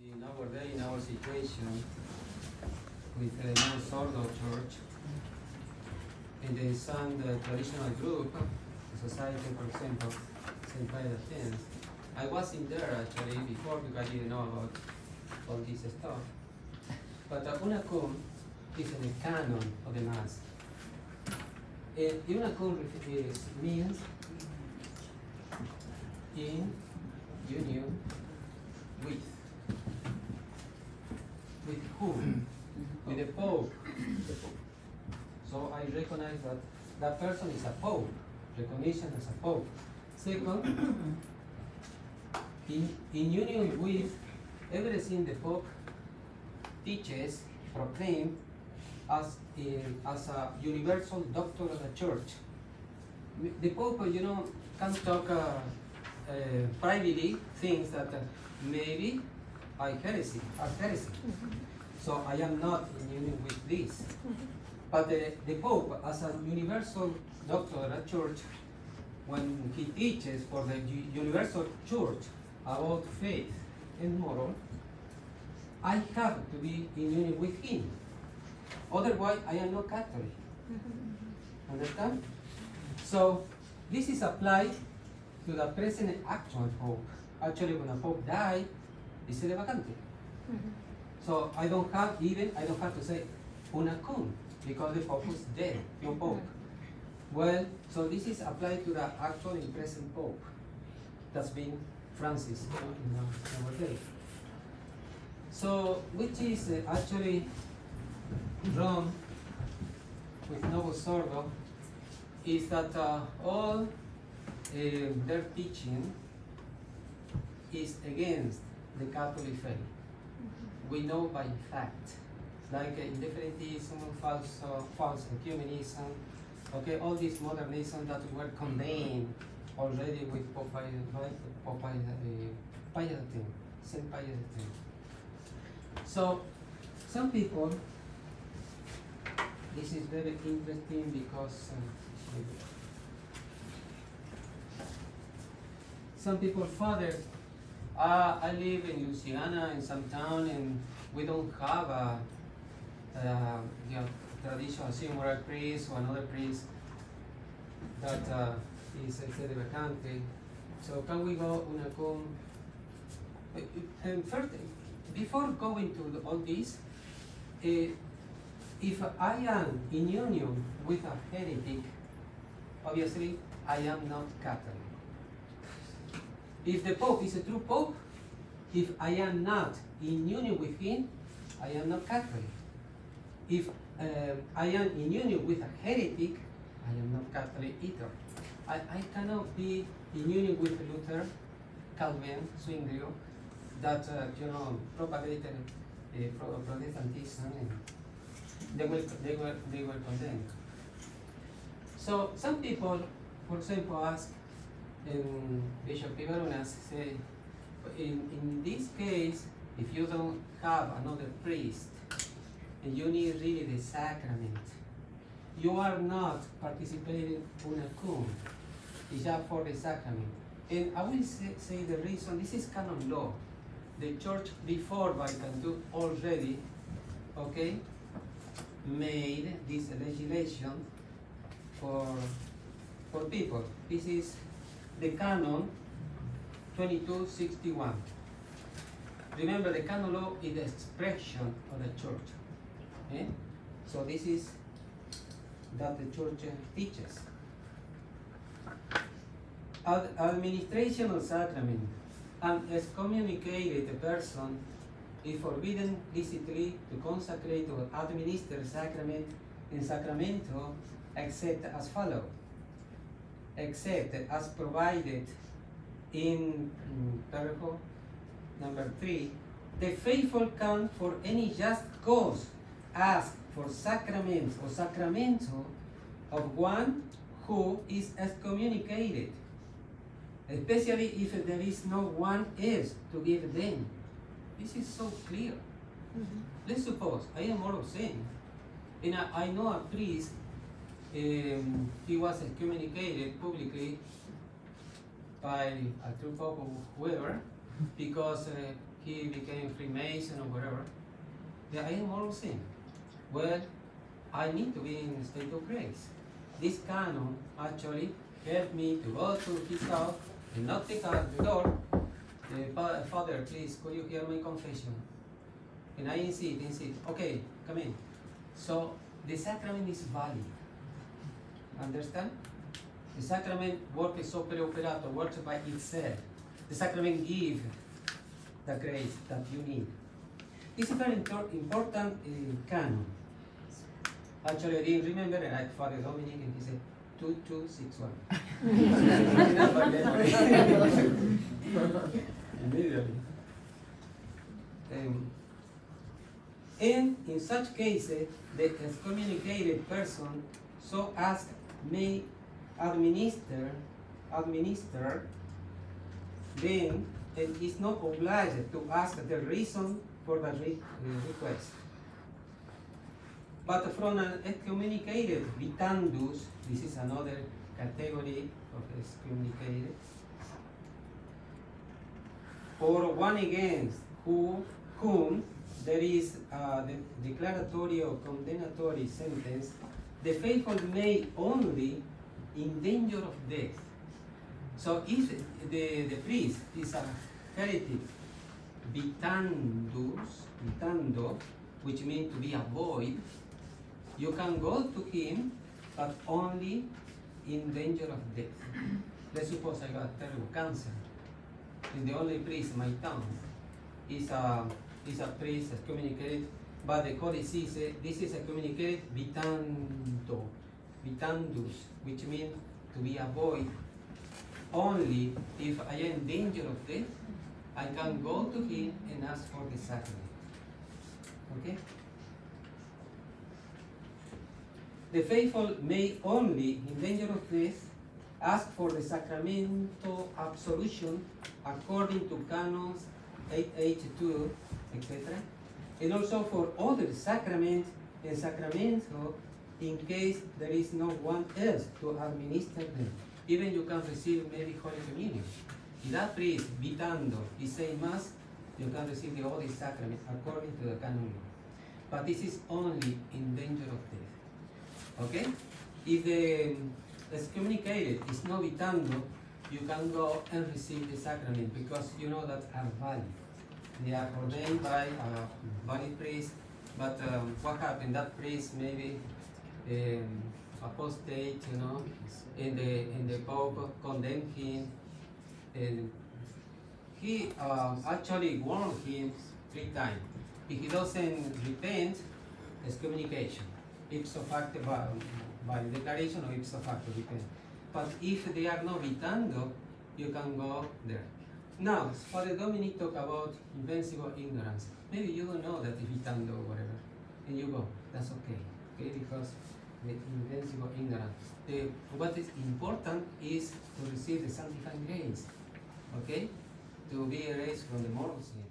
Nowadays, in our situation, with the non-Orthodox church, in the some traditional group, the society, for example, St. Pius X, I was in there actually before because I didn't know about all this stuff. But una cum is in the canon of the Mass. Una cum means in union with. With whom? With the Pope. So I recognize that that person is a Pope, recognition as a Pope. Second, in union with everything the Pope teaches, proclaimed as a universal doctor of the Church. The Pope, can talk privately things that maybe are heresy. So I am not in union with this. But the Pope, as a universal doctor of the Church, when he teaches for the universal Church about faith and moral, I have to be in union with him. Otherwise, I am not Catholic. Understand? So this is applied to the present actual Pope. Actually, when a Pope died, it's sede vacante. So I don't have to say una cum because the Pope is dead, no Pope. Well, so this is applied to the actual and present Pope. That's been Francis in our day. So, which is actually wrong with Novus Ordo is that all their teaching is against the Catholic faith. We know by fact, like indifferentism, false ecumenism, okay, all this modernism that were condemned already with Pope Pius X, St. Pius X. So, some people, this is very interesting because some people, Father, I live in Louisiana, in some town, and we don't have a traditional CMRI priest or another priest that is sede vacante. So can we go una cum? And first, before going to all this, if I am in union with a heretic, obviously I am not Catholic. If the Pope is a true Pope, if I am not in union with him, I am not Catholic. If I am in union with a heretic, I am not Catholic either. I cannot be in union with Luther, Calvin, Zwingli, that propagated Protestantism, and they were condemned. So some people, for example, ask. Bishop Pivarunas say, in this case, if you don't have another priest and you need really the sacrament, you are not participating una cum, it's just for the sacrament. And I will say the reason, this is canon law. The church before Vatican II already, okay, made this legislation for people. This is the Canon 2261. Remember, the canon law is the expression of the church. Okay? So this is that the church teaches. Administration of sacrament. An excommunicated person is forbidden licitly to consecrate or administer sacrament in sacramento except as follows. Except as provided in paragraph number 3, the faithful can for any just cause ask for sacraments or sacramento of one who is excommunicated, especially if there is no one else to give them. This is so clear. Let's suppose I am all of sin, and I know a priest. He was excommunicated publicly by a true pope or whoever because he became Freemason or whatever, yeah, I am moral sin. Well, I need to be in a state of grace. This canon actually helped me to go to his house and knock the door. Father, please, could you hear my confession? And I insist. Okay, come in. So the sacrament is valid. Understand? The sacrament works opere operato, works by itself. The sacrament gives the grace that you need. This is a very important canon. Actually, I didn't remember, and I Father Dominic, and he said 2261. Immediately. And in such cases, the excommunicated person so asked may administer then and is not obliged to ask the reason for the request. But from an excommunicated vitandus, this is another category of excommunicated, or one against whom there is the declaratory or condemnatory sentence, the faithful may only in danger of death. So if the priest is a heretic vitando, which means to be avoid, you can go to him, but only in danger of death. Let's suppose I got terrible cancer, and the only priest in my town is a priest excommunicated, but the code says this is excommunicated vitandus, which means to be avoid. Only if I am in danger of death, I can go to him and ask for the sacrament. Okay? The faithful may only, in danger of death, ask for the sacramento absolution according to Canons 882, etc. And also for other sacraments and sacramento in case there is no one else to administer them. Even you can receive maybe Holy Communion. If that priest, vitando, is saying Mass, you can receive the Holy Sacrament according to the canon law. But this is only in danger of death. Okay? If the excommunicated is not vitando, you can go and receive the sacrament because you know that are valid. They are ordained by a valid priest, but what happened? That priest maybe apostate, you know, and the Pope condemned him, and he actually warned him 3 times. If he doesn't repent, excommunication, ipso facto by declaration or ipso facto repent. But if they are not vitando, you can go there. Now, Father Dominic talked about invincible ignorance. Maybe you don't know that it's vitando or whatever, and you go. That's okay, because the invincible ignorance. What is important is to receive the sanctifying grace, okay? To be erased from the moral sin.